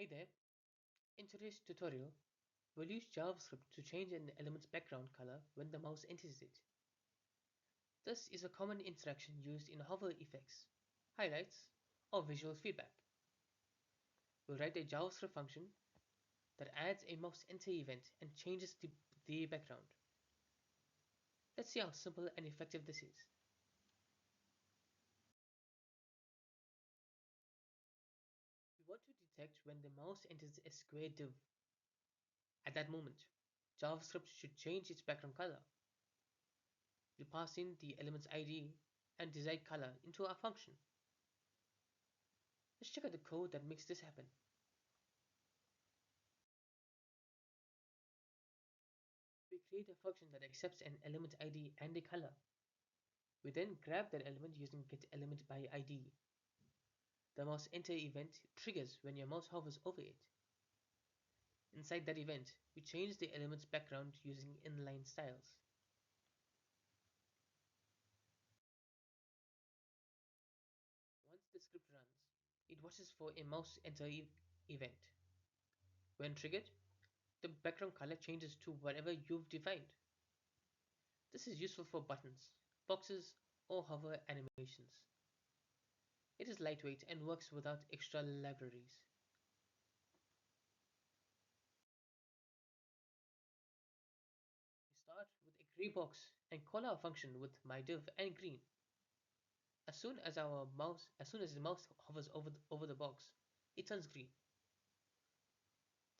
Hey there, in today's tutorial, we'll use JavaScript to change an element's background color when the mouse enters it. This is a common interaction used in hover effects, highlights, or visual feedback. We'll write a JavaScript function that adds a mouseenter event and changes the background. Let's see how simple and effective this is. We want to detect when the mouse enters a square div. At that moment, JavaScript should change its background color. We pass in the element's ID and desired color into our function. Let's check out the code that makes this happen. We create a function that accepts an element ID and a color. We then grab that element using getElementById. The mouseenter event triggers when your mouse hovers over it. Inside that event, we change the element's background using inline styles. Once the script runs, it watches for a mouseenter event. When triggered, the background color changes to whatever you've defined. This is useful for buttons, boxes, or hover animations. It is lightweight and works without extra libraries. We start with a gray box and call our function with myDiv and green. As soon as the mouse hovers over the box, it turns green.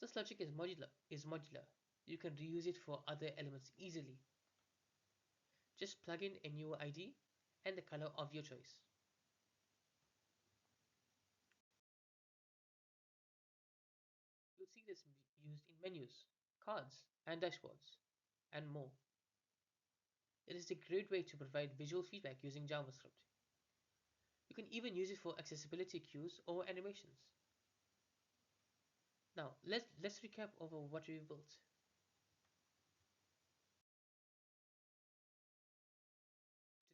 This logic is modular. You can reuse it for other elements easily. Just plug in a new ID and the color of your choice. You'll see this used in menus, cards, and dashboards, and more. It is a great way to provide visual feedback using JavaScript. You can even use it for accessibility cues or animations. Now, let's recap over what we built.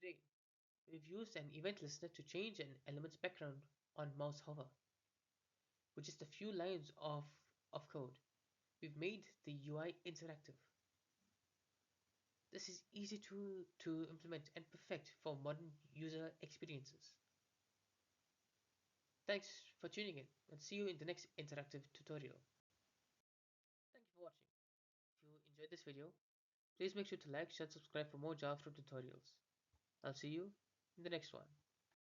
Today, we've used an event listener to change an element's background on mouse hover. With just a few lines of code, we've made the UI interactive. This is easy to implement and perfect for modern user experiences. Thanks for tuning in and see you in the next interactive tutorial. Thank you for watching. If you enjoyed this video, please make sure to like, share, subscribe for more JavaScript tutorials. I'll see you in the next one.